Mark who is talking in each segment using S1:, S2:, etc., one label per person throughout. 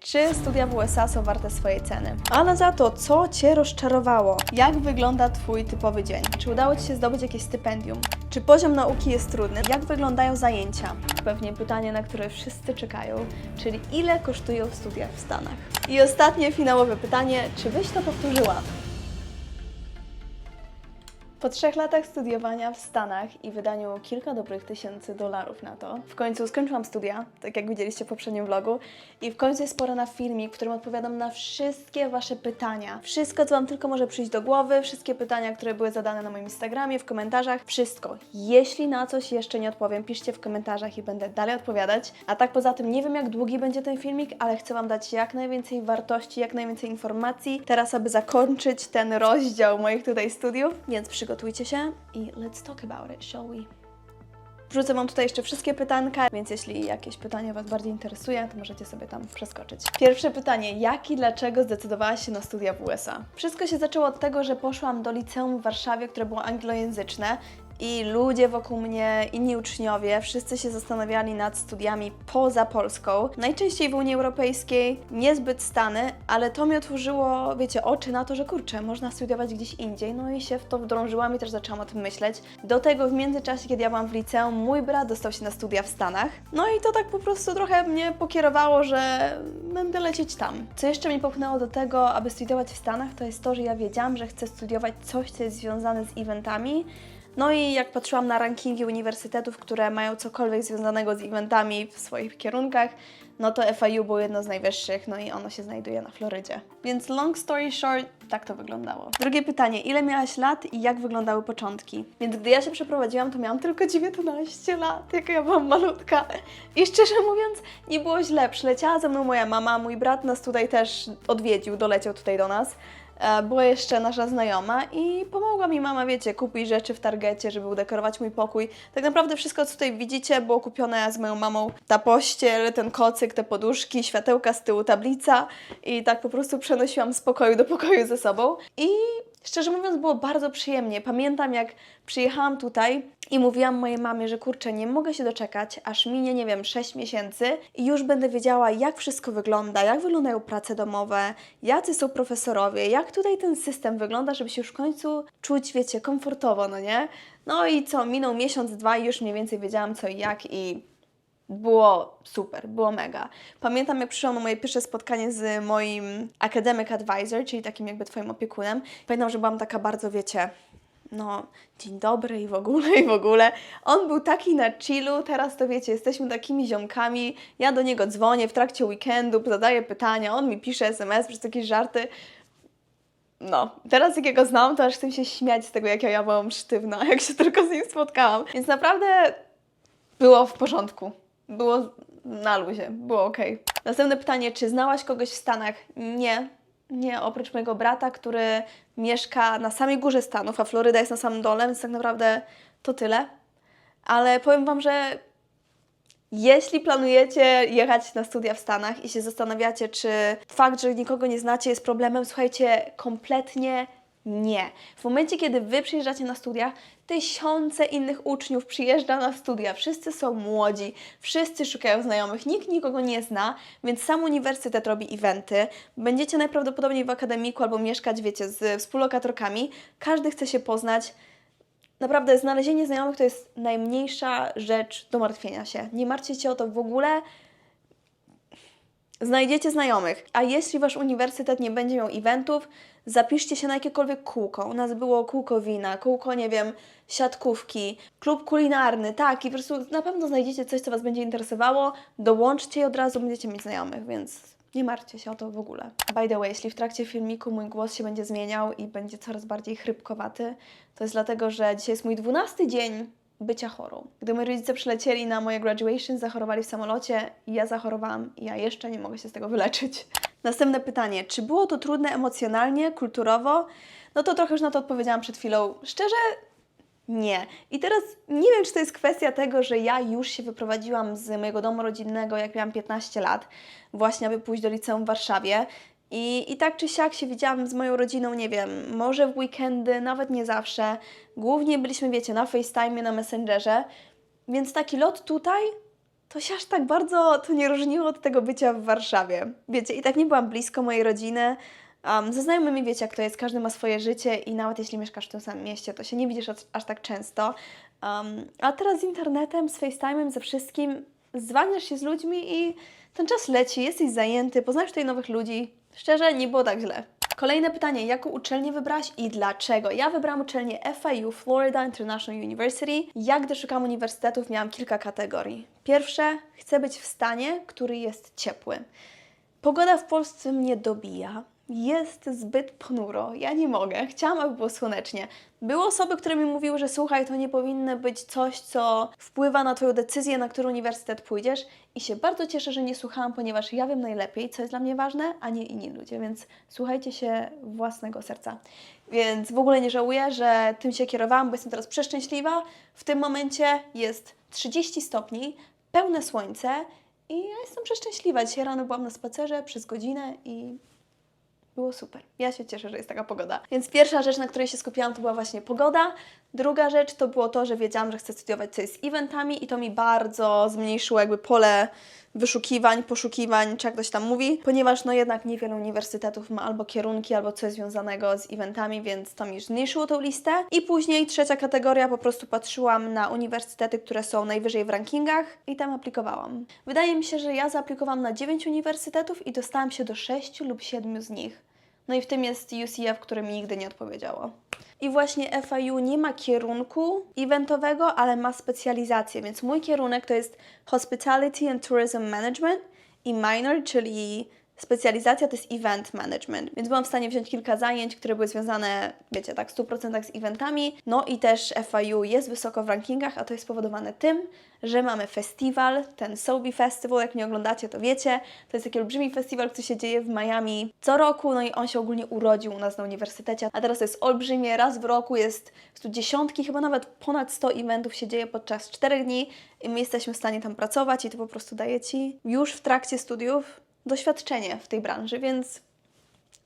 S1: Czy studia w USA są warte swojej ceny? A na za to, co Cię rozczarowało? Jak wygląda Twój typowy dzień? Czy udało Ci się zdobyć jakieś stypendium? Czy poziom nauki jest trudny? Jak wyglądają zajęcia? Pewnie pytanie, na które wszyscy czekają, czyli ile kosztują studia w Stanach? I ostatnie, finałowe pytanie, czy byś to powtórzyła? Po 3 latach studiowania w Stanach i wydaniu kilka dobrych tysięcy dolarów na to, w końcu skończyłam studia, tak jak widzieliście w poprzednim vlogu, i w końcu jest pora na filmik, w którym odpowiadam na wszystkie Wasze pytania. Wszystko, co Wam tylko może przyjść do głowy, wszystkie pytania, które były zadane na moim Instagramie, w komentarzach, wszystko. Jeśli na coś jeszcze nie odpowiem, piszcie w komentarzach i będę dalej odpowiadać. A tak poza tym, nie wiem jak długi będzie ten filmik, ale chcę Wam dać jak najwięcej wartości, jak najwięcej informacji, teraz aby zakończyć ten rozdział moich tutaj studiów, więc przygotujcie się i let's talk about it, shall we? Wrzucę Wam tutaj jeszcze wszystkie pytanka, więc jeśli jakieś pytanie Was bardziej interesuje, to możecie sobie tam przeskoczyć. Pierwsze pytanie, jak i dlaczego zdecydowałaś się na studia w USA? Wszystko się zaczęło od tego, że poszłam do liceum w Warszawie, które było anglojęzyczne, i ludzie wokół mnie, inni uczniowie, wszyscy się zastanawiali nad studiami poza Polską, najczęściej w Unii Europejskiej, niezbyt Stany, ale to mi otworzyło, wiecie, oczy na to, że kurczę, można studiować gdzieś indziej, no i się w to wdrążyłam i też zaczęłam o tym myśleć. Do tego w międzyczasie, kiedy ja byłam w liceum, mój brat dostał się na studia w Stanach, no i to tak po prostu trochę mnie pokierowało, że będę lecieć tam. Co jeszcze mnie popchnęło do tego, aby studiować w Stanach, to jest to, że ja wiedziałam, że chcę studiować coś, co jest związane z eventami. No i jak patrzyłam na rankingi uniwersytetów, które mają cokolwiek związanego z eventami w swoich kierunkach, no to FIU było jedno z najwyższych, no i ono się znajduje na Florydzie. Więc long story short, tak to wyglądało. Drugie pytanie, ile miałaś lat i jak wyglądały początki? Więc gdy ja się przeprowadziłam, to miałam tylko 19 lat, jaka ja byłam malutka. I szczerze mówiąc, nie było źle, przyleciała ze mną moja mama, mój brat nas tutaj też odwiedził, doleciał tutaj do nas. Była jeszcze nasza znajoma i pomogła mi mama, wiecie, kupić rzeczy w Targecie, żeby udekorować mój pokój. Tak naprawdę wszystko, co tutaj widzicie, było kupione z moją mamą. Ta pościel, ten kocyk, te poduszki, światełka z tyłu, tablica i tak po prostu przenosiłam z pokoju do pokoju ze sobą. I szczerze mówiąc, było bardzo przyjemnie. Pamiętam, jak przyjechałam tutaj i mówiłam mojej mamie, że kurczę, nie mogę się doczekać, aż minie, nie wiem, 6 miesięcy i już będę wiedziała, jak wszystko wygląda, jak wyglądają prace domowe, jacy są profesorowie, jak tutaj ten system wygląda, żeby się już w końcu czuć, wiecie, komfortowo, no nie? No i co, minął miesiąc, 2 i już mniej więcej wiedziałam co i jak i było super, było mega. Pamiętam, jak przyszłam na moje pierwsze spotkanie z moim academic advisor, czyli takim jakby Twoim opiekunem. Pamiętam, że byłam taka bardzo, wiecie, no, dzień dobry i w ogóle, i w ogóle. On był taki na chillu, teraz to wiecie, jesteśmy takimi ziomkami, ja do niego dzwonię w trakcie weekendu, zadaję pytania, on mi pisze SMS przez jakieś żarty. No, teraz jak ja go znam, to aż chcę się śmiać z tego, jak ja byłam sztywna, jak się tylko z nim spotkałam. Więc naprawdę było w porządku. Było na luzie, było okej. Następne pytanie, czy znałaś kogoś w Stanach? Nie. Nie, oprócz mojego brata, który mieszka na samej górze Stanów, a Floryda jest na samym dole, więc tak naprawdę to tyle. Ale powiem Wam, że jeśli planujecie jechać na studia w Stanach i się zastanawiacie, czy fakt, że nikogo nie znacie jest problemem, słuchajcie, kompletnie nie. W momencie, kiedy Wy przyjeżdżacie na studia, tysiące innych uczniów przyjeżdża na studia. Wszyscy są młodzi, wszyscy szukają znajomych, nikt nikogo nie zna, więc sam uniwersytet robi eventy. Będziecie najprawdopodobniej w akademiku albo mieszkać, wiecie, z współlokatorkami. Każdy chce się poznać. Naprawdę, znalezienie znajomych to jest najmniejsza rzecz do martwienia się. Nie martwcie się o to w ogóle. Znajdziecie znajomych, a jeśli Wasz uniwersytet nie będzie miał eventów, zapiszcie się na jakiekolwiek kółko. U nas było kółko wina, kółko, nie wiem, siatkówki, klub kulinarny, tak, i po prostu na pewno znajdziecie coś, co Was będzie interesowało, dołączcie i od razu będziecie mieć znajomych, więc nie martwcie się o to w ogóle. By the way, jeśli w trakcie filmiku mój głos się będzie zmieniał i będzie coraz bardziej chrypkowaty, to jest dlatego, że dzisiaj jest mój 12 dzień bycia chorą. Gdy moi rodzice przylecieli na moje graduation, zachorowali w samolocie i ja zachorowałam i ja jeszcze nie mogę się z tego wyleczyć. Następne pytanie. Czy było to trudne emocjonalnie, kulturowo? No to trochę już na to odpowiedziałam przed chwilą. Szczerze, nie. I teraz nie wiem, czy to jest kwestia tego, że ja już się wyprowadziłam z mojego domu rodzinnego, jak miałam 15 lat, właśnie aby pójść do liceum w Warszawie. I tak czy siak się widziałam z moją rodziną, nie wiem, może w weekendy, nawet nie zawsze. Głównie byliśmy, wiecie, na FaceTime, na Messengerze. Więc taki lot tutaj to się aż tak bardzo to nie różniło od tego bycia w Warszawie. Wiecie, i tak nie byłam blisko mojej rodziny. Ze znajomymi wiecie, jak to jest, każdy ma swoje życie i nawet jeśli mieszkasz w tym samym mieście, to się nie widzisz aż tak często. A teraz z internetem, z FaceTime'em, ze wszystkim zwalniasz się z ludźmi i ten czas leci, jesteś zajęty, poznajesz tutaj nowych ludzi. Szczerze, nie było tak źle. Kolejne pytanie, jaką uczelnię wybrałaś i dlaczego? Ja wybrałam uczelnię FIU, Florida International University. Ja, gdy szukałam uniwersytetów, miałam kilka kategorii. Pierwsze, chcę być w stanie, który jest ciepły. Pogoda w Polsce mnie dobija. Jest zbyt ponuro, ja nie mogę. Chciałam, aby było słonecznie. Były osoby, które mi mówiły, że słuchaj, to nie powinno być coś, co wpływa na Twoją decyzję, na który uniwersytet pójdziesz. I się bardzo cieszę, że nie słuchałam, ponieważ ja wiem najlepiej, co jest dla mnie ważne, a nie inni ludzie, więc słuchajcie się własnego serca. Więc w ogóle nie żałuję, że tym się kierowałam, bo jestem teraz przeszczęśliwa. W tym momencie jest 30 stopni, pełne słońce i ja jestem przeszczęśliwa. Dzisiaj rano byłam na spacerze przez godzinę i było super. Ja się cieszę, że jest taka pogoda. Więc pierwsza rzecz, na której się skupiłam, to była właśnie pogoda. Druga rzecz to było to, że wiedziałam, że chcę studiować coś z eventami i to mi bardzo zmniejszyło jakby pole wyszukiwań, poszukiwań, czy jak to się tam mówi, ponieważ no jednak niewiele uniwersytetów ma albo kierunki, albo coś związanego z eventami, więc to mi już zmniejszyło tą listę. I później trzecia kategoria, po prostu patrzyłam na uniwersytety, które są najwyżej w rankingach i tam aplikowałam. Wydaje mi się, że ja zaaplikowałam na 9 uniwersytetów i dostałam się do 6 lub 7 z nich. No i w tym jest UCF, które mi nigdy nie odpowiedziało. I właśnie FIU nie ma kierunku eventowego, ale ma specjalizację, więc mój kierunek to jest Hospitality and Tourism Management i minor, czyli specjalizacja to jest Event Management, więc byłam w stanie wziąć kilka zajęć, które były związane, wiecie, tak w 100% z eventami. No i też FIU jest wysoko w rankingach, a to jest spowodowane tym, że mamy festiwal, ten Sobe Festival, jak mnie oglądacie, to wiecie. To jest taki olbrzymi festiwal, który się dzieje w Miami co roku, no i on się ogólnie urodził u nas na uniwersytecie, a teraz to jest olbrzymie, raz w roku jest tu dziesiątki, chyba nawet ponad 100 eventów się dzieje podczas 4 dni i my jesteśmy w stanie tam pracować i to po prostu daje Ci już w trakcie studiów doświadczenie w tej branży, więc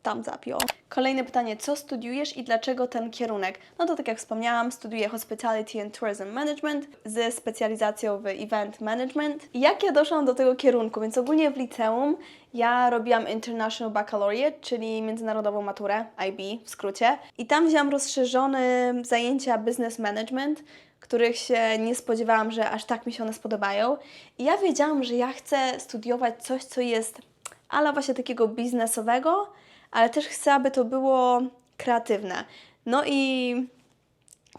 S1: tam zapio. Kolejne pytanie, co studiujesz i dlaczego ten kierunek? No to tak jak wspomniałam, studiuję Hospitality and Tourism Management ze specjalizacją w Event Management. I jak ja doszłam do tego kierunku? Więc ogólnie w liceum ja robiłam International Baccalaureate, czyli międzynarodową maturę, IB w skrócie. I tam wzięłam rozszerzone zajęcia Business Management, których się nie spodziewałam, że aż tak mi się one spodobają. I ja wiedziałam, że ja chcę studiować coś, co jest ala właśnie takiego biznesowego, ale też chcę, aby to było kreatywne. No i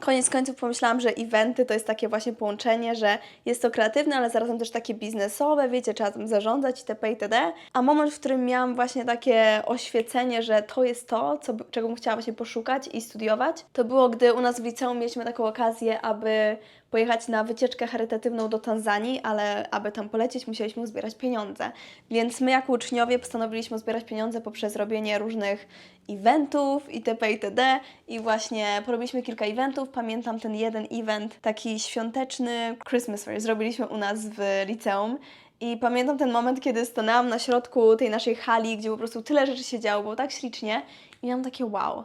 S1: koniec końców pomyślałam, że eventy to jest takie właśnie połączenie, że jest to kreatywne, ale zarazem też takie biznesowe, wiecie, trzeba tym zarządzać itp. itd. A moment, w którym miałam właśnie takie oświecenie, że to jest to, czego bym chciała właśnie poszukać i studiować, to było, gdy u nas w liceum mieliśmy taką okazję, aby pojechać na wycieczkę charytatywną do Tanzanii, ale aby tam polecieć, musieliśmy uzbierać pieniądze. Więc my jako uczniowie postanowiliśmy zbierać pieniądze poprzez robienie różnych eventów itp. itd. I właśnie porobiliśmy kilka eventów. Pamiętam ten jeden event, taki świąteczny Christmas fair, zrobiliśmy u nas w liceum. I pamiętam ten moment, kiedy stanęłam na środku tej naszej hali, gdzie po prostu tyle rzeczy się działo, było tak ślicznie. I miałam takie wow,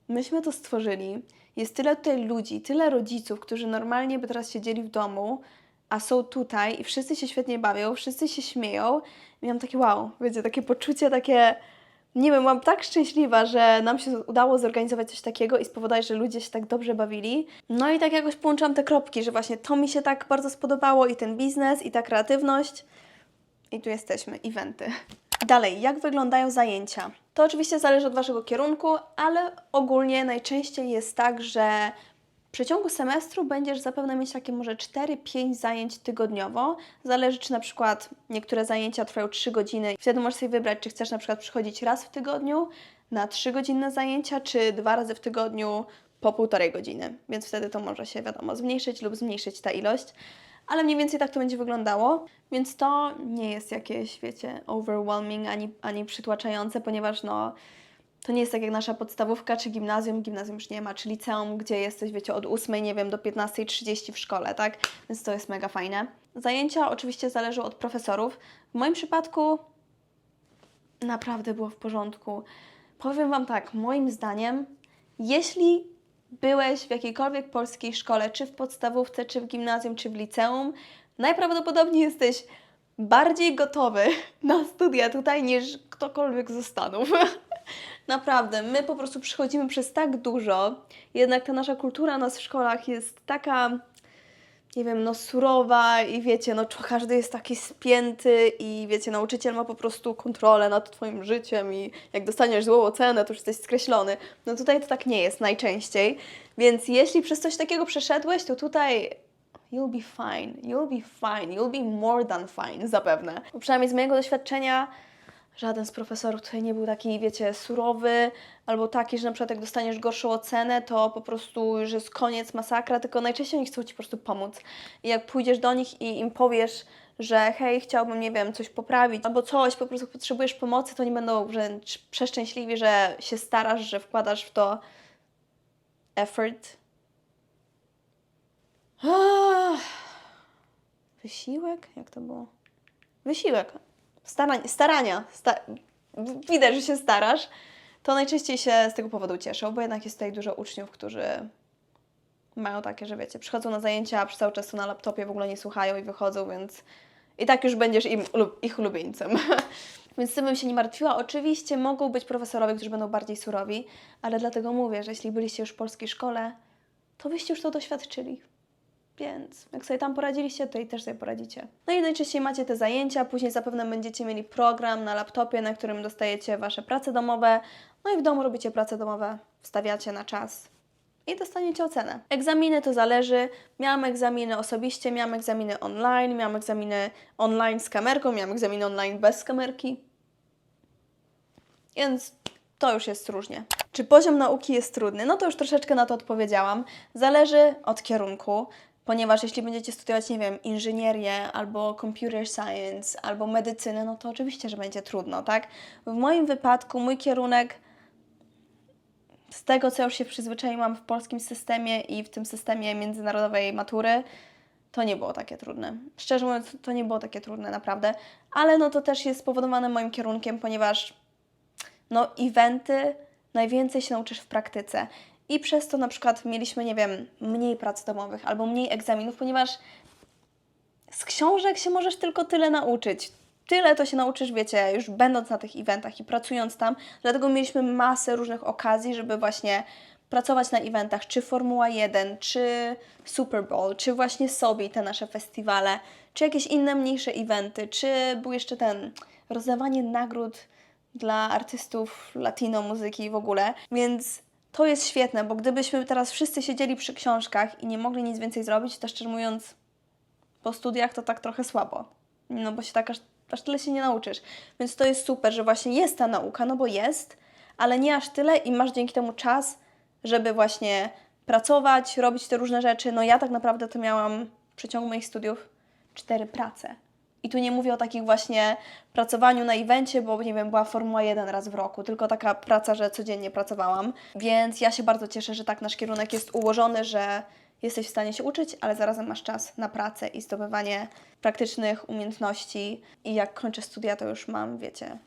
S1: myśmy to stworzyli. Jest tyle tutaj ludzi, tyle rodziców, którzy normalnie by teraz siedzieli w domu, a są tutaj i wszyscy się świetnie bawią, wszyscy się śmieją. I miałam takie wow, wiecie, takie poczucie, takie, nie wiem, byłam tak szczęśliwa, że nam się udało zorganizować coś takiego i spowodować, że ludzie się tak dobrze bawili. No i tak jakoś połączyłam te kropki, że właśnie to mi się tak bardzo spodobało i ten biznes, i ta kreatywność. I tu jesteśmy, eventy. Dalej, jak wyglądają zajęcia? To oczywiście zależy od Waszego kierunku, ale ogólnie najczęściej jest tak, że w przeciągu semestru będziesz zapewne mieć takie może 4-5 zajęć tygodniowo. Zależy, czy na przykład niektóre zajęcia trwają 3 godziny. Wtedy możesz sobie wybrać, czy chcesz na przykład przychodzić raz w tygodniu na 3-godzinne zajęcia, czy 2 razy w tygodniu po 1,5 godziny. Więc wtedy to może się, wiadomo, zmniejszyć lub zmniejszyć ta ilość. Ale mniej więcej tak to będzie wyglądało, więc to nie jest jakieś, wiecie, overwhelming ani przytłaczające, ponieważ no, to nie jest tak jak nasza podstawówka czy gimnazjum już nie ma, czy liceum, gdzie jesteś, wiecie, od 8, nie wiem, do 15:30 w szkole, tak? Więc to jest mega fajne. Zajęcia oczywiście zależą od profesorów. W moim przypadku naprawdę było w porządku. Powiem Wam tak, moim zdaniem, jeśli byłeś w jakiejkolwiek polskiej szkole, czy w podstawówce, czy w gimnazjum, czy w liceum, najprawdopodobniej jesteś bardziej gotowy na studia tutaj niż ktokolwiek ze Stanów. Naprawdę, my po prostu przychodzimy przez tak dużo, jednak ta nasza kultura u nas w szkołach jest taka, nie wiem, no surowa i wiecie, no każdy jest taki spięty i wiecie, nauczyciel ma po prostu kontrolę nad Twoim życiem i jak dostaniesz złą ocenę, to już jesteś skreślony. No tutaj to tak nie jest najczęściej, więc jeśli przez coś takiego przeszedłeś, to tutaj you'll be fine, you'll be fine, you'll be more than fine, zapewne. Bo przynajmniej z mojego doświadczenia żaden z profesorów tutaj nie był taki, wiecie, surowy albo taki, że na przykład jak dostaniesz gorszą ocenę, to po prostu już jest koniec, masakra, tylko najczęściej oni chcą Ci po prostu pomóc. I jak pójdziesz do nich i im powiesz, że hej, chciałbym, nie wiem, coś poprawić albo coś, po prostu potrzebujesz pomocy, to oni będą wręcz przeszczęśliwi, że się starasz, że wkładasz w to effort. Wysiłek? Jak to było? Wysiłek. Starania. Widać, że się starasz. To najczęściej się z tego powodu cieszą, bo jednak jest tutaj dużo uczniów, którzy mają takie, że wiecie, przychodzą na zajęcia, a przez cały czas są na laptopie, w ogóle nie słuchają i wychodzą, więc i tak już będziesz ich ulubieńcem. Więc z tym bym się nie martwiła. Oczywiście mogą być profesorowie, którzy będą bardziej surowi, ale dlatego mówię, że jeśli byliście już w polskiej szkole, to wyście już to doświadczyli. Więc jak sobie tam poradziliście, to i też sobie poradzicie. No i najczęściej macie te zajęcia, później zapewne będziecie mieli program na laptopie, na którym dostajecie Wasze prace domowe, no i w domu robicie prace domowe, wstawiacie na czas i dostaniecie ocenę. Egzaminy to zależy. Miałam egzaminy osobiście, miałam egzaminy online, miałam egzaminy online z kamerką, miałam egzaminy online bez kamerki. Więc to już jest różnie. Czy poziom nauki jest trudny? No to już troszeczkę na to odpowiedziałam. Zależy od kierunku. Ponieważ jeśli będziecie studiować, nie wiem, inżynierię, albo computer science, albo medycynę, no to oczywiście, że będzie trudno, tak? W moim wypadku mój kierunek, z tego co już się przyzwyczaiłam w polskim systemie i w tym systemie międzynarodowej matury, to nie było takie trudne. Szczerze mówiąc, to nie było takie trudne, naprawdę. Ale no to też jest spowodowane moim kierunkiem, ponieważ no eventy najwięcej się nauczysz w praktyce. I przez to na przykład mieliśmy, nie wiem, mniej prac domowych albo mniej egzaminów, ponieważ z książek się możesz tylko tyle nauczyć. Tyle to się nauczysz, wiecie, już będąc na tych eventach i pracując tam. Dlatego mieliśmy masę różnych okazji, żeby właśnie pracować na eventach, czy Formuła 1, czy Super Bowl, czy właśnie SOBI, te nasze festiwale, czy jakieś inne mniejsze eventy, czy był jeszcze ten rozdawanie nagród dla artystów latino muzyki i w ogóle. Więc to jest świetne, bo gdybyśmy teraz wszyscy siedzieli przy książkach i nie mogli nic więcej zrobić, to szczerze mówiąc po studiach to tak trochę słabo. No bo się tak aż tyle się nie nauczysz. Więc to jest super, że właśnie jest ta nauka, no bo jest, ale nie aż tyle i masz dzięki temu czas, żeby właśnie pracować, robić te różne rzeczy. No ja tak naprawdę to miałam w przeciągu moich studiów 4 prace. I tu nie mówię o takich właśnie pracowaniu na evencie, bo nie wiem, była Formuła 1 raz w roku, tylko taka praca, że codziennie pracowałam. Więc ja się bardzo cieszę, że tak nasz kierunek jest ułożony, że jesteś w stanie się uczyć, ale zarazem masz czas na pracę i zdobywanie praktycznych umiejętności. I jak kończę studia, to już mam, wiecie,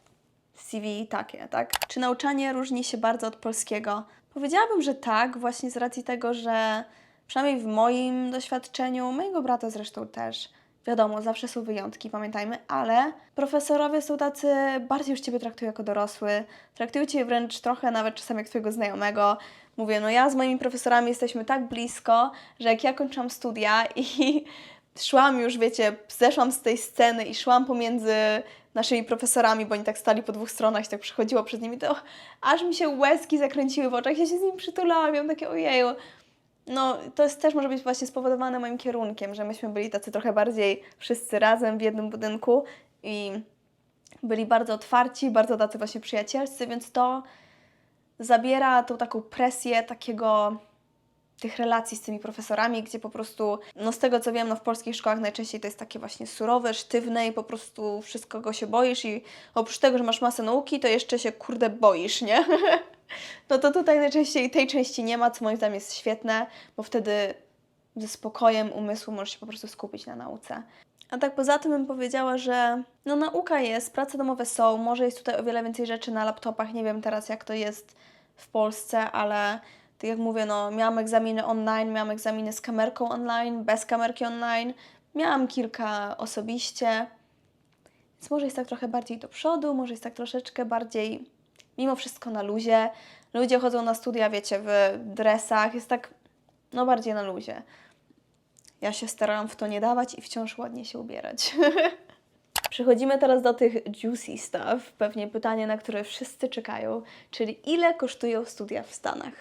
S1: CV takie, tak? Czy nauczanie różni się bardzo od polskiego? Powiedziałabym, że tak, właśnie z racji tego, że przynajmniej w moim doświadczeniu, mojego brata zresztą też, wiadomo, zawsze są wyjątki, pamiętajmy, ale profesorowie są tacy, bardziej już Ciebie traktują jako dorosły, traktują Cię wręcz trochę nawet czasami jak Twojego znajomego. Mówię, no ja z moimi profesorami jesteśmy tak blisko, że jak ja kończyłam studia i szłam już, wiecie, zeszłam z tej sceny i szłam pomiędzy naszymi profesorami, bo oni tak stali po dwóch stronach i tak przechodziło przed nimi, to aż mi się łezki zakręciły w oczach, ja się z nim przytulałam, ja mam takie ojeju. No, to jest, też może być właśnie spowodowane moim kierunkiem, że myśmy byli tacy trochę bardziej wszyscy razem w jednym budynku i byli bardzo otwarci, bardzo tacy właśnie przyjacielscy, więc to zabiera tą taką presję tych relacji z tymi profesorami, gdzie po prostu, no z tego co wiem, no w polskich szkołach najczęściej to jest takie właśnie surowe, sztywne i po prostu wszystkiego się boisz i oprócz tego, że masz masę nauki, to jeszcze się kurde boisz, nie? No to tutaj najczęściej tej części nie ma, co moim zdaniem jest świetne, bo wtedy ze spokojem umysłu możesz się po prostu skupić na nauce. A tak poza tym bym powiedziała, że no nauka jest, prace domowe są, może jest tutaj o wiele więcej rzeczy na laptopach, nie wiem teraz jak to jest w Polsce, ale tak jak mówię, no miałam egzaminy online, miałam egzaminy z kamerką online, bez kamerki online, Miałam kilka osobiście, więc może jest tak trochę bardziej do przodu, może jest tak troszeczkę bardziej mimo wszystko na luzie. Ludzie chodzą na studia, wiecie, w dresach, jest tak no bardziej na luzie. Ja się starałam w to nie dawać i wciąż ładnie się ubierać. Przechodzimy teraz do tych juicy stuff, pewnie pytanie, na które wszyscy czekają, czyli ile kosztują studia w Stanach?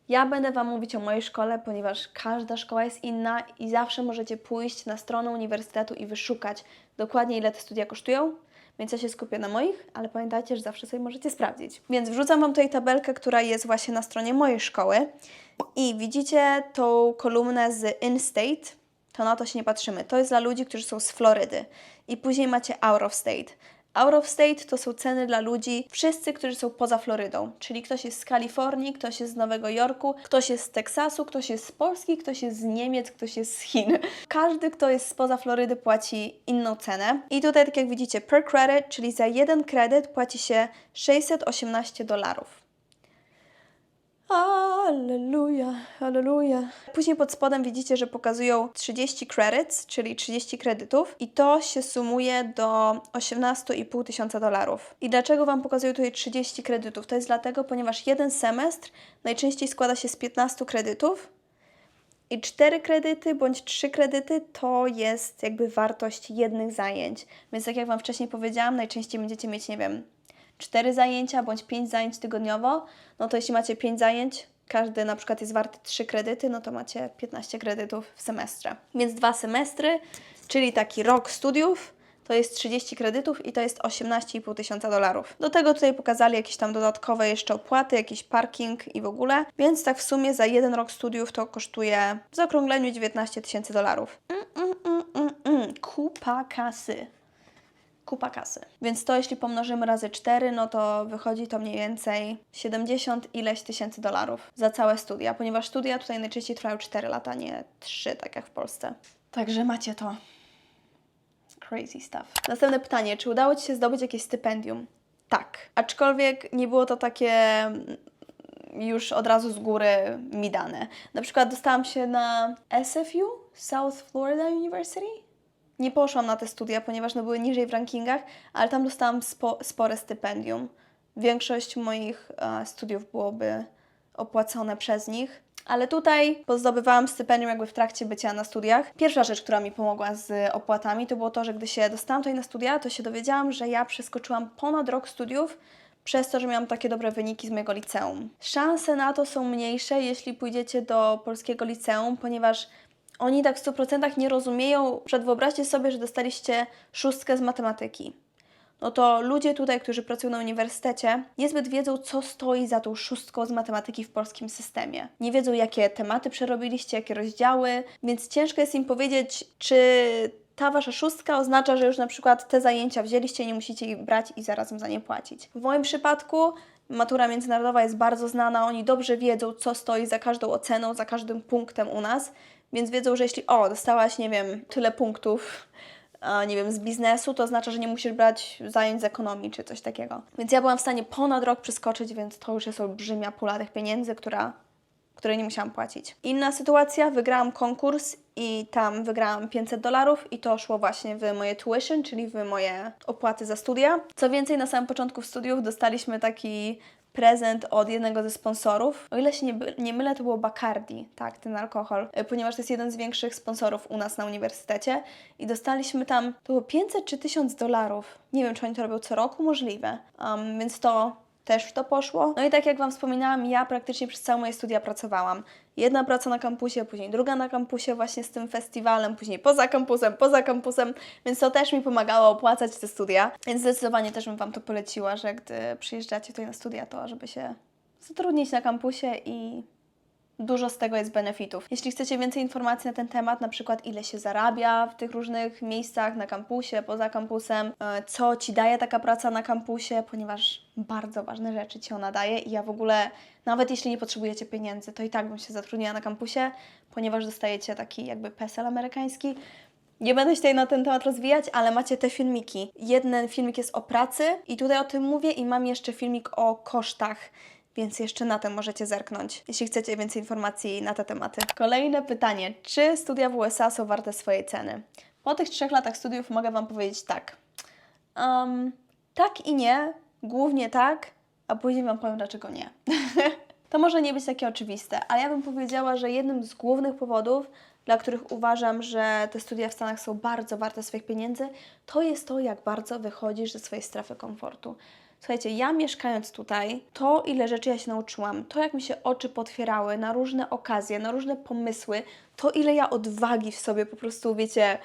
S1: Ja będę Wam mówić o mojej szkole, ponieważ każda szkoła jest inna i zawsze możecie pójść na stronę uniwersytetu i wyszukać dokładnie, ile te studia kosztują. Więc ja się skupię na moich, ale pamiętajcie, że zawsze sobie możecie sprawdzić. Więc wrzucam Wam tutaj tabelkę, która jest właśnie na stronie mojej szkoły. I widzicie tą kolumnę z in-state, to na to się nie patrzymy. To jest dla ludzi, którzy są z Florydy. I później macie out of state. Out of state to są ceny dla ludzi, wszyscy, którzy są poza Florydą. Czyli ktoś jest z Kalifornii, ktoś jest z Nowego Jorku, ktoś jest z Teksasu, ktoś jest z Polski, ktoś jest z Niemiec, ktoś jest z Chin. Każdy, kto jest spoza Florydy, płaci inną cenę. I tutaj, tak jak widzicie, per credit, czyli za jeden kredyt płaci się $618. Alleluja, alleluja. Później pod spodem widzicie, że pokazują 30 credits, czyli 30 kredytów i to się sumuje do $18,500. I dlaczego Wam pokazuję tutaj 30 kredytów? To jest dlatego, ponieważ jeden semestr najczęściej składa się z 15 kredytów i 4 kredyty bądź 3 kredyty to jest jakby wartość jednych zajęć. Więc tak jak Wam wcześniej powiedziałam, najczęściej będziecie mieć, nie wiem, 4 zajęcia bądź 5 zajęć tygodniowo, no to jeśli macie 5 zajęć, każdy na przykład jest warty 3 kredyty, no to macie 15 kredytów w semestrze. Więc 2 semestry, czyli taki rok studiów, to jest 30 kredytów i to jest $18,500. Do tego tutaj pokazali jakieś tam dodatkowe jeszcze opłaty, jakiś parking i w ogóle, więc tak w sumie za jeden rok studiów to kosztuje w zaokrągleniu $19,000. Kupa kasy. Kupa kasy. Więc to jeśli pomnożymy razy 4, no to wychodzi to mniej więcej 70 ileś tysięcy dolarów za całe studia, ponieważ studia tutaj najczęściej trwają 4 lata, nie 3, tak jak w Polsce. Także macie to. Crazy stuff. Następne pytanie. Czy udało Ci się zdobyć jakieś stypendium? Tak. Aczkolwiek nie było to takie już od razu z góry mi dane. Na przykład dostałam się na SFU, South Florida University. Nie poszłam na te studia, ponieważ no były niżej w rankingach, ale tam dostałam spore stypendium. Większość moich studiów byłoby opłacone przez nich. Ale tutaj pozdobywałam stypendium jakby w trakcie bycia na studiach. Pierwsza rzecz, która mi pomogła z opłatami, to było to, że gdy się dostałam tutaj na studia, to się dowiedziałam, że ja przeskoczyłam ponad rok studiów przez to, że miałam takie dobre wyniki z mojego liceum. Szanse na to są mniejsze, jeśli pójdziecie do polskiego liceum, ponieważ oni tak w 100% nie rozumieją. Wyobraźcie sobie, że dostaliście 6 z matematyki. No to ludzie tutaj, którzy pracują na uniwersytecie, niezbyt wiedzą, co stoi za tą 6 z matematyki w polskim systemie. Nie wiedzą, jakie tematy przerobiliście, jakie rozdziały, więc ciężko jest im powiedzieć, czy ta Wasza 6 oznacza, że już na przykład te zajęcia wzięliście i nie musicie ich brać i zarazem za nie płacić. W moim przypadku matura międzynarodowa jest bardzo znana, oni dobrze wiedzą, co stoi za każdą oceną, za każdym punktem u nas, więc wiedzą, że jeśli dostałaś, nie wiem, tyle punktów, nie wiem, z biznesu, to oznacza, że nie musisz brać zajęć z ekonomii czy coś takiego. Więc ja byłam w stanie ponad rok przeskoczyć, więc to już jest olbrzymia pula tych pieniędzy, której nie musiałam płacić. Inna sytuacja, wygrałam konkurs i tam wygrałam $500 i to szło właśnie w moje tuition, czyli w moje opłaty za studia. Co więcej, na samym początku studiów dostaliśmy taki prezent od jednego ze sponsorów. O ile się nie mylę, to było Bacardi, tak, ten alkohol, ponieważ to jest jeden z większych sponsorów u nas na uniwersytecie i dostaliśmy tam, to było 500 czy $1000. Nie wiem, czy oni to robią co roku, możliwe. Więc to też w to poszło. No i tak jak Wam wspominałam, ja praktycznie przez całe moje studia pracowałam. Jedna praca na kampusie, później druga na kampusie właśnie z tym festiwalem, później poza kampusem, więc to też mi pomagało opłacać te studia. Więc zdecydowanie też bym Wam to poleciła, że gdy przyjeżdżacie tutaj na studia, to żeby się zatrudnić na kampusie i dużo z tego jest benefitów. Jeśli chcecie więcej informacji na ten temat, na przykład ile się zarabia w tych różnych miejscach, na kampusie, poza kampusem, co Ci daje taka praca na kampusie, ponieważ bardzo ważne rzeczy Ci ona daje i ja w ogóle, nawet jeśli nie potrzebujecie pieniędzy, to i tak bym się zatrudniła na kampusie, ponieważ dostajecie taki jakby PESEL amerykański. Nie będę się tutaj na ten temat rozwijać, ale macie te filmiki. Jeden filmik jest o pracy i tutaj o tym mówię i mam jeszcze filmik o kosztach, więc jeszcze na tym możecie zerknąć, jeśli chcecie więcej informacji na te tematy. Kolejne pytanie. Czy studia w USA są warte swojej ceny? Po tych 3 latach studiów mogę Wam powiedzieć tak. Tak i nie, głównie tak, a później Wam powiem, dlaczego nie. To może nie być takie oczywiste, ale ja bym powiedziała, że jednym z głównych powodów, dla których uważam, że te studia w Stanach są bardzo warte swoich pieniędzy, to jest to, jak bardzo wychodzisz ze swojej strefy komfortu. Słuchajcie, ja mieszkając tutaj, to ile rzeczy ja się nauczyłam, to jak mi się oczy potwierały na różne okazje, na różne pomysły, to ile ja odwagi w sobie po prostu, wiecie,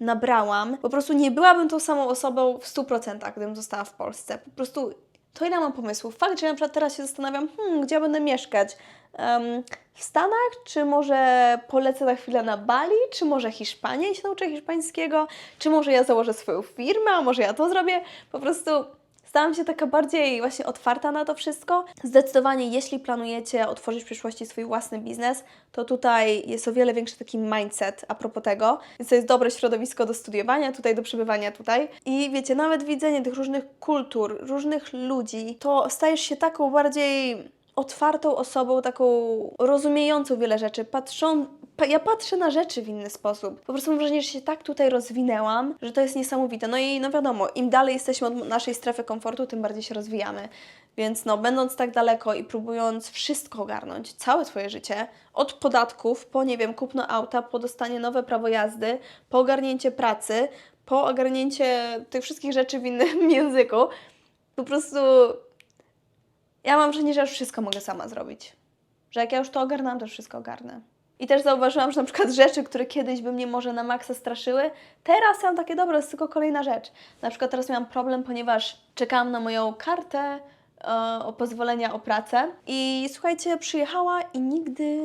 S1: nabrałam. Po prostu nie byłabym tą samą osobą w 100%, gdybym została w Polsce. Po prostu to ile mam pomysłów. Fakt, że ja na przykład teraz się zastanawiam, gdzie ja będę mieszkać? W Stanach, czy może polecę na chwilę na Bali, czy może Hiszpanię i się nauczę hiszpańskiego, czy może ja założę swoją firmę, a może ja to zrobię. Po prostu stałam się taka bardziej właśnie otwarta na to wszystko. Zdecydowanie, jeśli planujecie otworzyć w przyszłości swój własny biznes, to tutaj jest o wiele większy taki mindset a propos tego. Więc to jest dobre środowisko do studiowania tutaj, do przebywania tutaj. I wiecie, nawet widzenie tych różnych kultur, różnych ludzi, to stajesz się taką bardziej otwartą osobą, taką rozumiejącą wiele rzeczy. Ja patrzę na rzeczy w inny sposób. Po prostu mam wrażenie, że się tak tutaj rozwinęłam, że to jest niesamowite. No i no wiadomo, im dalej jesteśmy od naszej strefy komfortu, tym bardziej się rozwijamy. Więc no, będąc tak daleko i próbując wszystko ogarnąć, całe swoje życie, od podatków, po nie wiem, kupno auta, po dostanie nowe prawo jazdy, po ogarnięcie pracy, po ogarnięcie tych wszystkich rzeczy w innym języku, po prostu ja mam wrażenie, że już wszystko mogę sama zrobić. Że jak ja już to ogarnęłam, to już wszystko ogarnę. I też zauważyłam, że na przykład rzeczy, które kiedyś by mnie może na maksa straszyły, teraz mam takie, dobra, to jest tylko kolejna rzecz. Na przykład teraz miałam problem, ponieważ czekałam na moją kartę o pozwolenia o pracę i słuchajcie, przyjechała i nigdy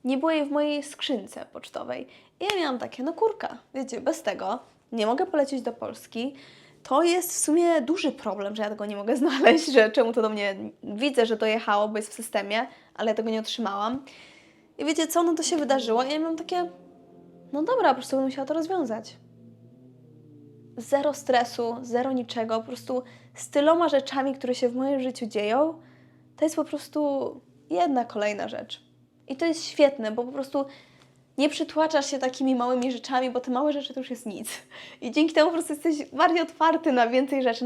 S1: nie było jej w mojej skrzynce pocztowej. I ja miałam takie, no kurka, wiecie, bez tego nie mogę polecieć do Polski. To jest w sumie duży problem, że ja tego nie mogę znaleźć, że czemu to do mnie widzę, że to jechało, bo jest w systemie, ale ja tego nie otrzymałam. I wiecie co, no to się wydarzyło i ja miałam takie, no dobra, po prostu będę musiała to rozwiązać. Zero stresu, zero niczego, po prostu z tyloma rzeczami, które się w moim życiu dzieją, to jest po prostu jedna kolejna rzecz. I to jest świetne, bo po prostu nie przytłaczasz się takimi małymi rzeczami, bo te małe rzeczy to już jest nic. I dzięki temu po prostu jesteś bardziej otwarty na więcej rzeczy,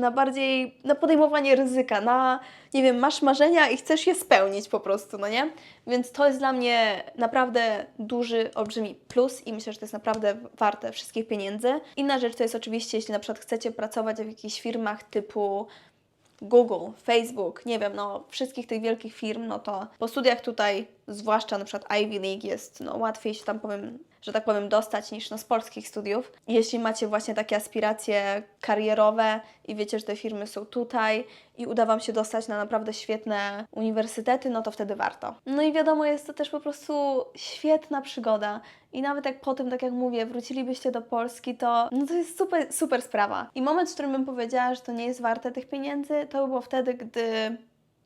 S1: na podejmowanie ryzyka, nie wiem, masz marzenia i chcesz je spełnić po prostu, no nie? Więc to jest dla mnie naprawdę duży, olbrzymi plus i myślę, że to jest naprawdę warte wszystkich pieniędzy. Inna rzecz to jest oczywiście, jeśli na przykład chcecie pracować w jakichś firmach typu Google, Facebook, nie wiem, no wszystkich tych wielkich firm, no to po studiach tutaj, zwłaszcza na przykład Ivy League, jest łatwiej się tam że tak powiem, dostać niż z polskich studiów. Jeśli macie właśnie takie aspiracje karierowe i wiecie, że te firmy są tutaj i uda Wam się dostać na naprawdę świetne uniwersytety, no to wtedy warto. No i wiadomo, jest to też po prostu świetna przygoda. I nawet jak po tym, tak jak mówię, wrócilibyście do Polski, to to jest super, super sprawa. I moment, w którym bym powiedziała, że to nie jest warte tych pieniędzy, to by było wtedy, gdy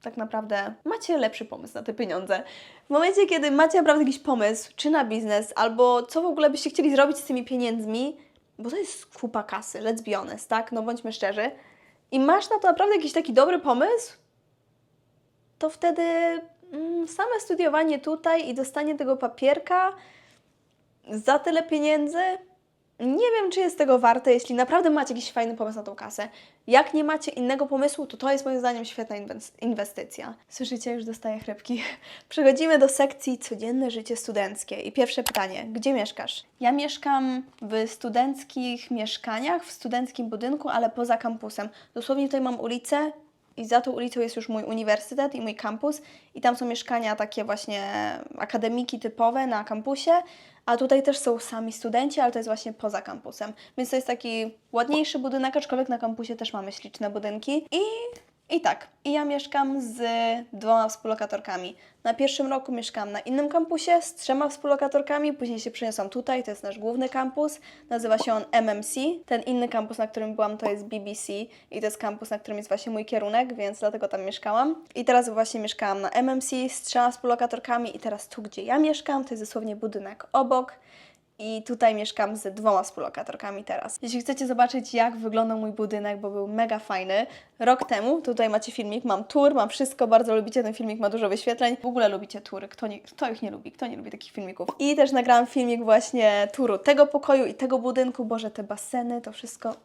S1: tak naprawdę macie lepszy pomysł na te pieniądze. W momencie, kiedy macie naprawdę jakiś pomysł, czy na biznes, albo co w ogóle byście chcieli zrobić z tymi pieniędzmi, bo to jest kupa kasy, let's be honest, tak? No bądźmy szczerzy. I masz na to naprawdę jakiś taki dobry pomysł, to wtedy same studiowanie tutaj i dostanie tego papierka za tyle pieniędzy, nie wiem, czy jest tego warte, jeśli naprawdę macie jakiś fajny pomysł na tą kasę. Jak nie macie innego pomysłu, to jest moim zdaniem świetna inwestycja. Słyszycie, już dostaję chrypki. Przechodzimy do sekcji codzienne życie studenckie. I pierwsze pytanie, gdzie mieszkasz? Ja mieszkam w studenckich mieszkaniach, w studenckim budynku, ale poza kampusem. Dosłownie tutaj mam ulicę i za tą ulicą jest już mój uniwersytet i mój kampus i tam są mieszkania takie właśnie akademiki typowe na kampusie, a tutaj też są sami studenci, ale to jest właśnie poza kampusem. Więc to jest taki ładniejszy budynek, aczkolwiek na kampusie też mamy śliczne budynki. I ja mieszkam z 2 współlokatorkami. Na pierwszym roku mieszkam na innym kampusie z 3 współlokatorkami, później się przeniosłam tutaj, to jest nasz główny kampus, nazywa się on MMC. Ten inny kampus, na którym byłam, to jest BBC i to jest kampus, na którym jest właśnie mój kierunek, więc dlatego tam mieszkałam. I teraz właśnie mieszkałam na MMC z 3 współlokatorkami i teraz tu, gdzie ja mieszkam, to jest dosłownie budynek obok. I tutaj mieszkam z 2 współlokatorkami teraz. Jeśli chcecie zobaczyć, jak wyglądał mój budynek, bo był mega fajny, rok temu, tutaj macie filmik, mam tour, mam wszystko, bardzo lubicie ten filmik, ma dużo wyświetleń. W ogóle lubicie tury, kto ich nie lubi, kto nie lubi takich filmików. I też nagrałam filmik właśnie turu tego pokoju i tego budynku, Boże, te baseny, to wszystko,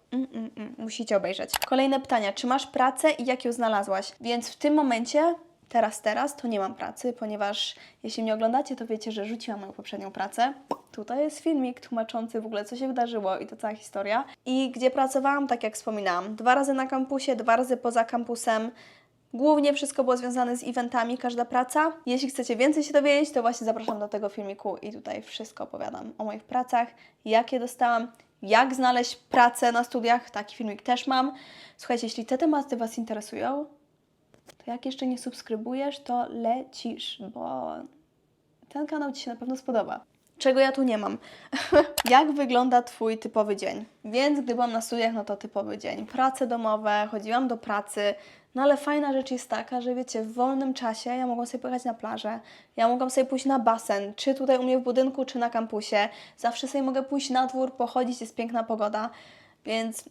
S1: musicie obejrzeć. Kolejne pytania, czy masz pracę i jak ją znalazłaś? Więc w tym momencie... Teraz to nie mam pracy, ponieważ jeśli mnie oglądacie, to wiecie, że rzuciłam moją poprzednią pracę. Tutaj jest filmik tłumaczący w ogóle, co się wydarzyło i to cała historia. I gdzie pracowałam, tak jak wspominałam, 2 razy na kampusie, 2 razy poza kampusem. Głównie wszystko było związane z eventami, każda praca. Jeśli chcecie więcej się dowiedzieć, to właśnie zapraszam do tego filmiku i tutaj wszystko opowiadam o moich pracach, jakie dostałam, jak znaleźć pracę na studiach, taki filmik też mam. Słuchajcie, jeśli te tematy Was interesują, to jak jeszcze nie subskrybujesz, to lecisz, bo ten kanał Ci się na pewno spodoba. Czego ja tu nie mam? Jak wygląda Twój typowy dzień? Więc gdy byłam na studiach, no to typowy dzień. Prace domowe, chodziłam do pracy, no ale fajna rzecz jest taka, że wiecie, w wolnym czasie ja mogłam sobie pojechać na plażę, ja mogłam sobie pójść na basen, czy tutaj u mnie w budynku, czy na kampusie. Zawsze sobie mogę pójść na dwór, pochodzić, jest piękna pogoda, więc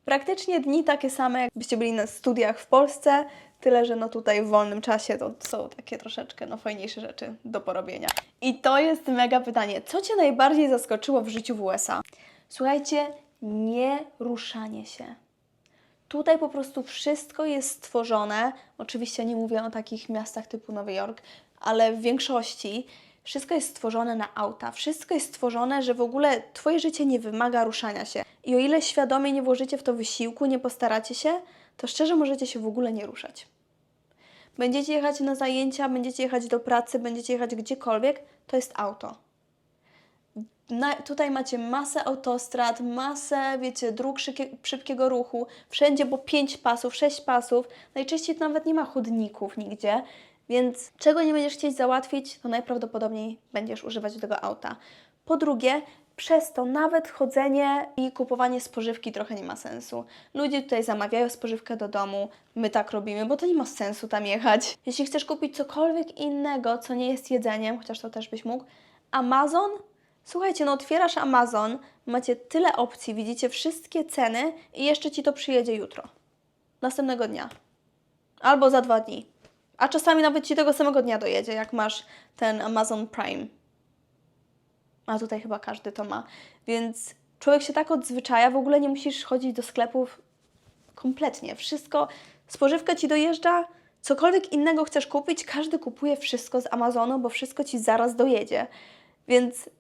S1: praktycznie dni takie same, jakbyście byli na studiach w Polsce, tyle, że no tutaj w wolnym czasie to są takie troszeczkę fajniejsze rzeczy do porobienia. I to jest mega pytanie. Co Cię najbardziej zaskoczyło w życiu w USA? Słuchajcie, nie ruszanie się. Tutaj po prostu wszystko jest stworzone, oczywiście nie mówię o takich miastach typu Nowy Jork, ale w większości wszystko jest stworzone na auta. Wszystko jest stworzone, że w ogóle Twoje życie nie wymaga ruszania się. I o ile świadomie nie włożycie w to wysiłku, nie postaracie się, to szczerze możecie się w ogóle nie ruszać. Będziecie jechać na zajęcia, będziecie jechać do pracy, będziecie jechać gdziekolwiek, to jest auto. Tutaj macie masę autostrad, masę, wiecie, dróg szybkiego ruchu, wszędzie po 5 pasów, 6 pasów, najczęściej to nawet nie ma chodników nigdzie, więc czego nie będziesz chcieć załatwić, to najprawdopodobniej będziesz używać tego auta. Po drugie, przez to nawet chodzenie i kupowanie spożywki trochę nie ma sensu. Ludzie tutaj zamawiają spożywkę do domu, my tak robimy, bo to nie ma sensu tam jechać. Jeśli chcesz kupić cokolwiek innego, co nie jest jedzeniem, chociaż to też byś mógł, Amazon? Słuchajcie, no otwierasz Amazon, macie tyle opcji, widzicie wszystkie ceny i jeszcze Ci to przyjedzie jutro. Następnego dnia. Albo za 2 dni. A czasami nawet Ci tego samego dnia dojedzie, jak masz ten Amazon Prime. A tutaj chyba każdy to ma. Więc człowiek się tak odzwyczaja, w ogóle nie musisz chodzić do sklepów kompletnie. Wszystko, spożywka Ci dojeżdża, cokolwiek innego chcesz kupić, każdy kupuje wszystko z Amazonu, bo wszystko Ci zaraz dojedzie. Więc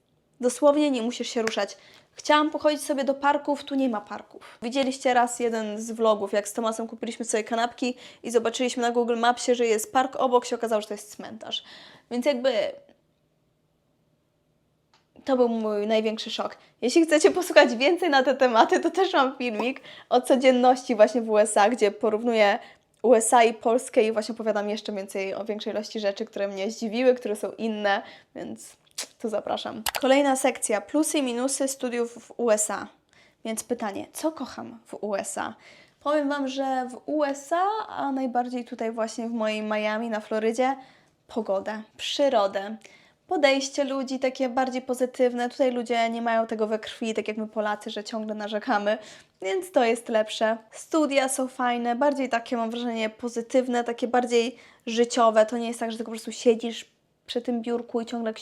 S1: dosłownie nie musisz się ruszać. Chciałam pochodzić sobie do parków, tu nie ma parków. Widzieliście raz jeden z vlogów, jak z Tomasem kupiliśmy sobie kanapki i zobaczyliśmy na Google Mapsie, że jest park obok, się okazało, że to jest cmentarz. Więc jakby to był mój największy szok. Jeśli chcecie posłuchać więcej na te tematy, to też mam filmik o codzienności właśnie w USA, gdzie porównuję USA i Polskę i właśnie opowiadam jeszcze więcej o większej ilości rzeczy, które mnie zdziwiły, które są inne, więc tu zapraszam. Kolejna sekcja, plusy i minusy studiów w USA. Więc pytanie, co kocham w USA? Powiem Wam, że w USA, a najbardziej tutaj właśnie w mojej Miami na Florydzie, pogodę, przyrodę, podejście ludzi takie bardziej pozytywne. Tutaj ludzie nie mają tego we krwi, tak jak my Polacy, że ciągle narzekamy, więc to jest lepsze. Studia są fajne, bardziej takie mam wrażenie pozytywne, takie bardziej życiowe. To nie jest tak, że tylko po prostu siedzisz przy tym biurku i ciągle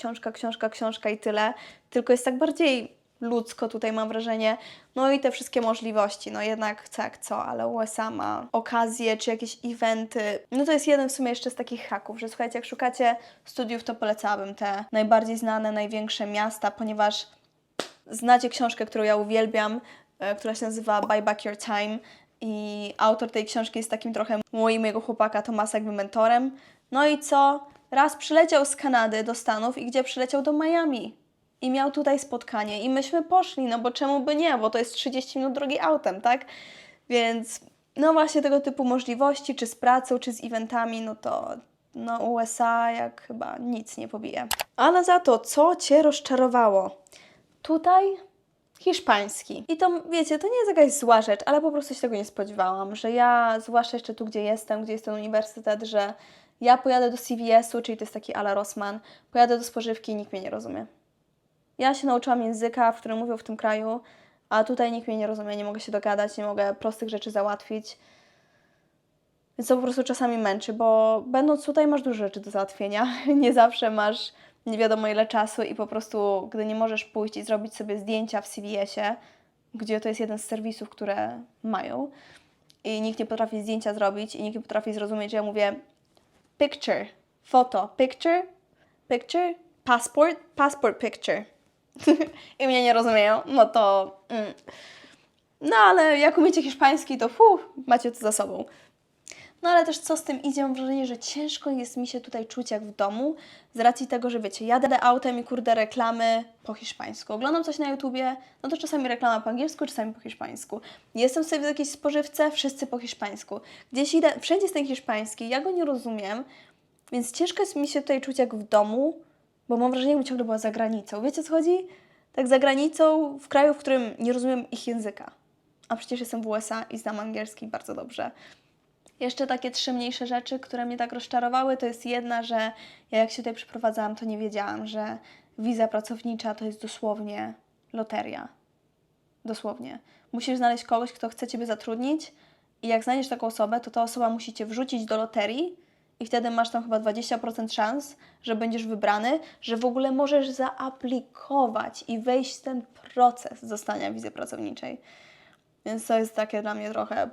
S1: książka i tyle, tylko jest tak bardziej ludzko tutaj mam wrażenie. No i te wszystkie możliwości, no jednak tak co, ale USA ma okazje czy jakieś eventy. No to jest jeden w sumie jeszcze z takich haków, że słuchajcie, jak szukacie studiów, to polecałabym te najbardziej znane, największe miasta, ponieważ znacie książkę, którą ja uwielbiam, która się nazywa Buy Back Your Time i autor tej książki jest takim trochę mojego chłopaka Tomasa jakby mentorem. No i co? Raz przyleciał z Kanady do Stanów i gdzie przyleciał do Miami. I miał tutaj spotkanie i myśmy poszli, no bo czemu by nie, bo to jest 30 minut drogi autem, tak? Więc no właśnie tego typu możliwości, czy z pracą, czy z eventami, no to no USA jak chyba nic nie pobije. Ale za to, co Cię rozczarowało? Tutaj hiszpański. I to, wiecie, to nie jest jakaś zła rzecz, ale po prostu się tego nie spodziewałam, że ja, zwłaszcza jeszcze tu, gdzie jest ten uniwersytet, że ja pojadę do CVS-u, czyli to jest taki a la Rossmann, pojadę do spożywki i nikt mnie nie rozumie. Ja się nauczyłam języka, w którym mówią w tym kraju, a tutaj nikt mnie nie rozumie, nie mogę się dogadać, nie mogę prostych rzeczy załatwić. Więc to po prostu czasami męczy, bo będąc tutaj masz dużo rzeczy do załatwienia. Nie zawsze masz nie wiadomo ile czasu i po prostu, gdy nie możesz pójść i zrobić sobie zdjęcia w CVS-ie, gdzie to jest jeden z serwisów, które mają, i nikt nie potrafi zdjęcia zrobić i nikt nie potrafi zrozumieć, że ja mówię picture, foto, picture, passport picture. I mnie nie rozumieją, no to... No ale jak umiecie hiszpański, to macie to za sobą. No ale też co z tym idzie, mam wrażenie, że ciężko jest mi się tutaj czuć jak w domu, z racji tego, że wiecie, jadę autem i kurde reklamy po hiszpańsku. Oglądam coś na YouTubie, no to czasami reklama po angielsku, czasami po hiszpańsku. Jestem sobie w jakiejś spożywce, wszyscy po hiszpańsku. Gdzieś idę, wszędzie jest ten hiszpański, ja go nie rozumiem, więc ciężko jest mi się tutaj czuć jak w domu, bo mam wrażenie, jakbym ciągle była za granicą. Wiecie, o co chodzi? Tak za granicą, w kraju, w którym nie rozumiem ich języka. A przecież jestem w USA i znam angielski bardzo dobrze. Jeszcze takie 3 mniejsze rzeczy, które mnie tak rozczarowały, to jest jedna, że ja jak się tutaj przyprowadzałam, to nie wiedziałam, że wiza pracownicza to jest dosłownie loteria. Dosłownie. Musisz znaleźć kogoś, kto chce Ciebie zatrudnić i jak znajdziesz taką osobę, to ta osoba musi Cię wrzucić do loterii i wtedy masz tam chyba 20% szans, że będziesz wybrany, że w ogóle możesz zaaplikować i wejść w ten proces dostania wizy pracowniczej. Więc to jest takie dla mnie trochę...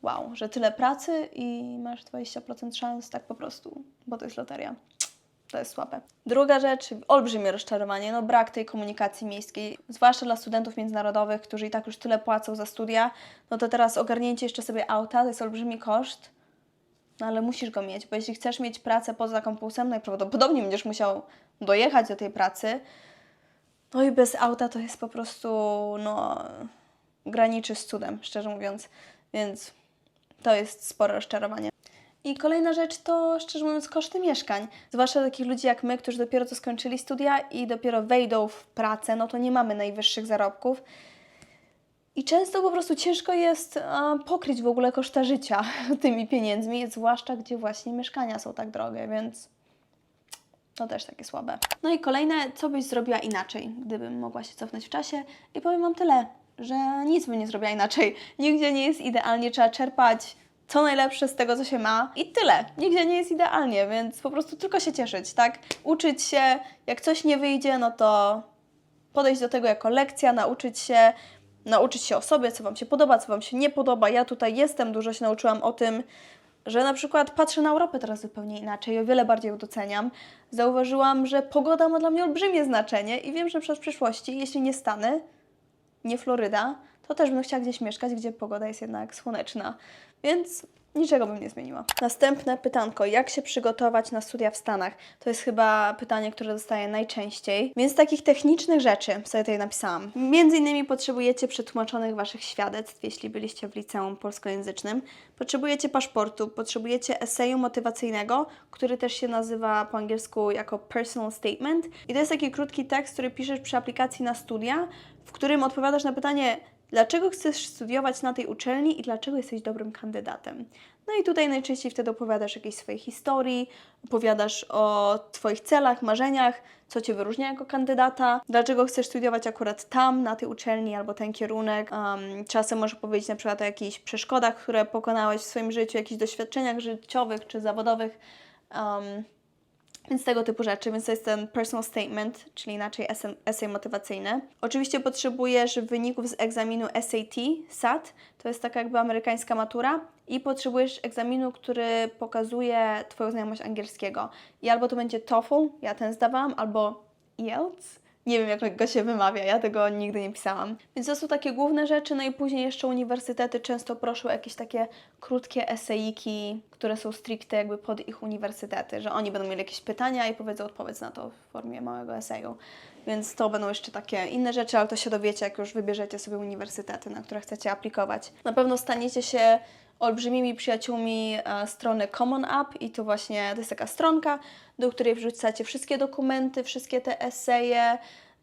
S1: Wow, że tyle pracy i masz 20% szans tak po prostu, bo to jest loteria. To jest słabe. Druga rzecz, olbrzymie rozczarowanie, no brak tej komunikacji miejskiej, zwłaszcza dla studentów międzynarodowych, którzy i tak już tyle płacą za studia, no to teraz ogarnięcie jeszcze sobie auta, to jest olbrzymi koszt, no ale musisz go mieć, bo jeśli chcesz mieć pracę poza kampusem, najprawdopodobniej będziesz musiał dojechać do tej pracy, no i bez auta to jest po prostu, no, graniczy z cudem, szczerze mówiąc, więc... To jest spore rozczarowanie. I kolejna rzecz to, szczerze mówiąc, koszty mieszkań. Zwłaszcza takich ludzi jak my, którzy dopiero co skończyli studia i dopiero wejdą w pracę, no to nie mamy najwyższych zarobków. I często po prostu ciężko jest pokryć w ogóle koszta życia tymi pieniędzmi, zwłaszcza gdzie właśnie mieszkania są tak drogie, więc to też takie słabe. No i kolejne, co byś zrobiła inaczej, gdybym mogła się cofnąć w czasie i powiem Wam tyle, że nic bym nie zrobiła inaczej. Nigdzie nie jest idealnie, trzeba czerpać co najlepsze z tego, co się ma i tyle. Nigdzie nie jest idealnie, więc po prostu tylko się cieszyć, tak? Uczyć się, jak coś nie wyjdzie, no to podejść do tego jako lekcja, nauczyć się o sobie, co Wam się podoba, co Wam się nie podoba. Ja tutaj jestem, dużo się nauczyłam o tym, że na przykład patrzę na Europę teraz zupełnie inaczej i o wiele bardziej ją doceniam. Zauważyłam, że pogoda ma dla mnie olbrzymie znaczenie i wiem, że w przyszłości, jeśli nie Stany, nie Floryda, to też bym chciała gdzieś mieszkać, gdzie pogoda jest jednak słoneczna, więc niczego bym nie zmieniła. Następne pytanko, jak się przygotować na studia w Stanach? To jest chyba pytanie, które dostaję najczęściej, więc takich technicznych rzeczy sobie tutaj napisałam. Między innymi potrzebujecie przetłumaczonych Waszych świadectw, jeśli byliście w liceum polskojęzycznym, potrzebujecie paszportu, potrzebujecie eseju motywacyjnego, który też się nazywa po angielsku jako personal statement i to jest taki krótki tekst, który piszesz przy aplikacji na studia, w którym odpowiadasz na pytanie, dlaczego chcesz studiować na tej uczelni i dlaczego jesteś dobrym kandydatem. No i tutaj najczęściej wtedy opowiadasz o jakiejś swojej historii, opowiadasz o Twoich celach, marzeniach, co Cię wyróżnia jako kandydata, dlaczego chcesz studiować akurat tam, na tej uczelni albo ten kierunek. Czasem możesz powiedzieć na przykład o jakichś przeszkodach, które pokonałeś w swoim życiu, jakichś doświadczeniach życiowych czy zawodowych. Więc tego typu rzeczy, więc to jest ten personal statement, czyli inaczej esej motywacyjny. Oczywiście potrzebujesz wyników z egzaminu SAT, to jest taka jakby amerykańska matura i potrzebujesz egzaminu, który pokazuje Twoją znajomość angielskiego. I albo to będzie TOEFL, ja ten zdawałam, albo IELTS. Nie wiem, jak go się wymawia, ja tego nigdy nie pisałam. Więc to są takie główne rzeczy, no i później jeszcze uniwersytety często proszą jakieś takie krótkie esejiki, które są stricte jakby pod ich uniwersytety, że oni będą mieli jakieś pytania i powiedzą odpowiedź na to w formie małego eseju. Więc to będą jeszcze takie inne rzeczy, ale to się dowiecie, jak już wybierzecie sobie uniwersytety, na które chcecie aplikować. Na pewno staniecie się olbrzymimi przyjaciółmi strony Common App i to właśnie to jest taka stronka, do której wrzucacie wszystkie dokumenty, wszystkie te eseje,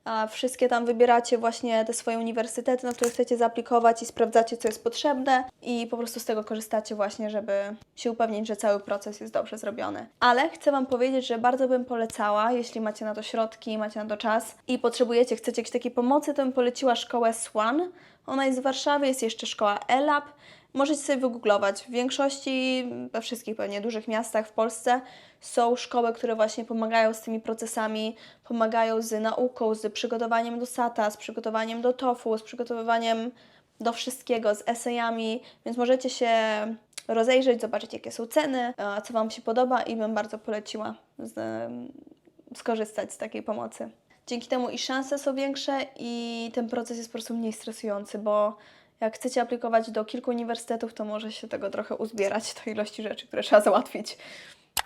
S1: a wszystkie tam wybieracie właśnie te swoje uniwersytety, na które chcecie zaaplikować i sprawdzacie, co jest potrzebne i po prostu z tego korzystacie właśnie, żeby się upewnić, że cały proces jest dobrze zrobiony. Ale chcę Wam powiedzieć, że bardzo bym polecała, jeśli macie na to środki, macie na to czas i potrzebujecie, chcecie jakiejś takiej pomocy, to bym poleciła szkołę SWAN. Ona jest w Warszawie, jest jeszcze szkoła ELAB. Możecie sobie wygooglować. W większości, we wszystkich pewnie dużych miastach w Polsce są szkoły, które właśnie pomagają z tymi procesami, pomagają z nauką, z przygotowaniem do SAT-a, z przygotowaniem do TOEFL, z przygotowywaniem do wszystkiego, z esejami, więc możecie się rozejrzeć, zobaczyć jakie są ceny, co Wam się podoba i bym bardzo poleciła skorzystać z takiej pomocy. Dzięki temu i szanse są większe i ten proces jest po prostu mniej stresujący, bo jak chcecie aplikować do kilku uniwersytetów, to może się tego trochę uzbierać, do ilości rzeczy, które trzeba załatwić.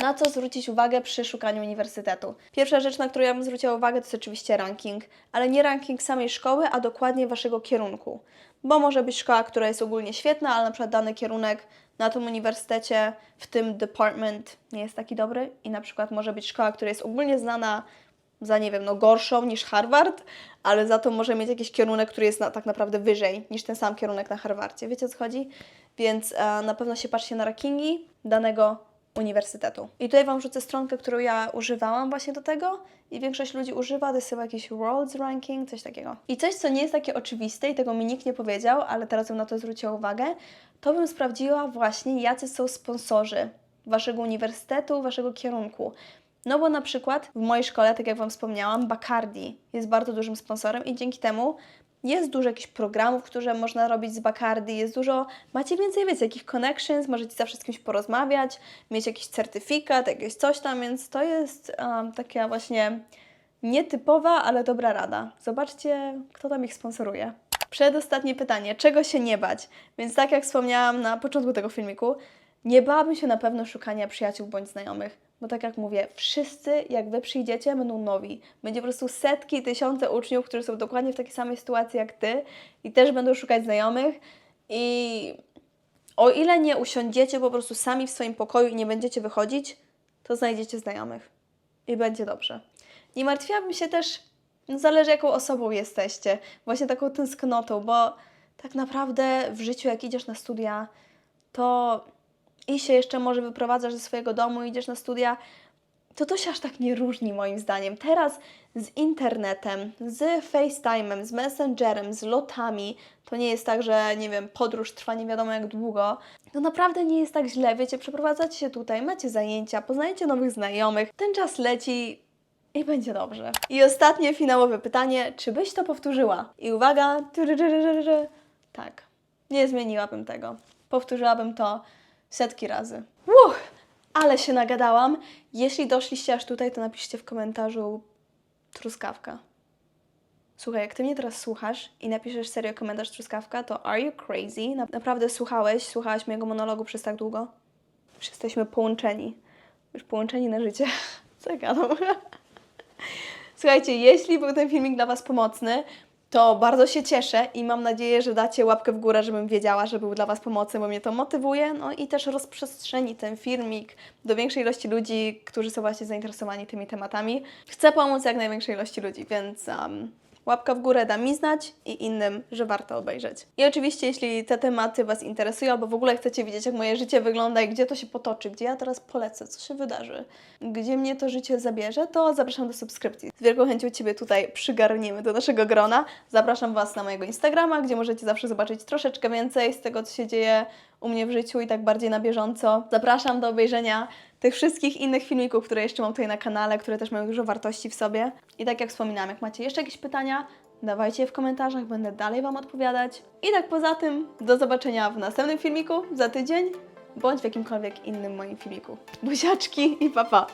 S1: Na co zwrócić uwagę przy szukaniu uniwersytetu? Pierwsza rzecz, na którą ja bym zwróciła uwagę, to jest oczywiście ranking, ale nie ranking samej szkoły, a dokładnie Waszego kierunku. Bo może być szkoła, która jest ogólnie świetna, ale na przykład dany kierunek na tym uniwersytecie, w tym department nie jest taki dobry i na przykład może być szkoła, która jest ogólnie znana za, nie wiem, no gorszą niż Harvard, ale za to może mieć jakiś kierunek, który jest tak naprawdę wyżej niż ten sam kierunek na Harvardzie. Wiecie, o co chodzi? Więc na pewno się patrzcie na rankingi danego uniwersytetu. I tutaj Wam rzucę stronkę, którą ja używałam właśnie do tego i większość ludzi używa, to jest chyba jakiś World's Ranking, coś takiego. I coś, co nie jest takie oczywiste i tego mi nikt nie powiedział, ale teraz bym na to zwróciła uwagę, to bym sprawdziła właśnie, jacy są sponsorzy Waszego uniwersytetu, Waszego kierunku. No bo na przykład w mojej szkole, tak jak Wam wspomniałam, Bacardi jest bardzo dużym sponsorem i dzięki temu jest dużo jakichś programów, które można robić z Bacardi, jest dużo, macie więcej, wiecie, jakich connections, możecie zawsze z kimś porozmawiać, mieć jakiś certyfikat, jakieś coś tam, więc to jest taka właśnie nietypowa, ale dobra rada. Zobaczcie, kto tam ich sponsoruje. Przedostatnie pytanie, czego się nie bać? Więc tak jak wspomniałam na początku tego filmiku, nie bałabym się na pewno szukania przyjaciół bądź znajomych, bo tak jak mówię, wszyscy jak Wy przyjdziecie, będą nowi. Będzie po prostu setki, tysiące uczniów, którzy są dokładnie w takiej samej sytuacji jak Ty i też będą szukać znajomych i o ile nie usiądziecie po prostu sami w swoim pokoju i nie będziecie wychodzić, to znajdziecie znajomych i będzie dobrze. Nie martwiłabym się też, no zależy jaką osobą jesteście, właśnie taką tęsknotą, bo tak naprawdę w życiu jak idziesz na studia, to i się jeszcze może wyprowadzasz ze swojego domu, idziesz na studia, to się aż tak nie różni moim zdaniem. Teraz z internetem, z FaceTime'em, z Messengerem, z lotami, to nie jest tak, że nie wiem, podróż trwa nie wiadomo jak długo. To naprawdę nie jest tak źle, wiecie, przeprowadzacie się tutaj, macie zajęcia, poznajecie nowych znajomych, ten czas leci i będzie dobrze. I ostatnie, finałowe pytanie, czy byś to powtórzyła? I uwaga, tak, nie zmieniłabym tego. Powtórzyłabym to setki razy. Ale się nagadałam. Jeśli doszliście aż tutaj, to napiszcie w komentarzu truskawka. Słuchaj, jak Ty mnie teraz słuchasz i napiszesz serio komentarz truskawka, to are you crazy? Naprawdę słuchałaś mojego monologu przez tak długo? Już jesteśmy połączeni. Już połączeni na życie. Co ja gadam? Słuchajcie, jeśli był ten filmik dla Was pomocny, to bardzo się cieszę i mam nadzieję, że dacie łapkę w górę, żebym wiedziała, że był dla Was pomocny, bo mnie to motywuje, no i też rozprzestrzeni ten filmik do większej ilości ludzi, którzy są właśnie zainteresowani tymi tematami. Chcę pomóc jak największej ilości ludzi, więc łapka w górę da mi znać i innym, że warto obejrzeć. I oczywiście, jeśli te tematy Was interesują, albo w ogóle chcecie wiedzieć, jak moje życie wygląda i gdzie to się potoczy, gdzie ja teraz polecę, co się wydarzy, gdzie mnie to życie zabierze, to zapraszam do subskrypcji. Z wielką chęcią Ciebie tutaj przygarniemy do naszego grona. Zapraszam Was na mojego Instagrama, gdzie możecie zawsze zobaczyć troszeczkę więcej z tego, co się dzieje u mnie w życiu i tak bardziej na bieżąco. Zapraszam do obejrzenia tych wszystkich innych filmików, które jeszcze mam tutaj na kanale, które też mają dużo wartości w sobie. I tak jak wspominałam, jak macie jeszcze jakieś pytania, dawajcie je w komentarzach, będę dalej Wam odpowiadać. I tak poza tym, do zobaczenia w następnym filmiku za tydzień, bądź w jakimkolwiek innym moim filmiku. Buziaczki i pa pa!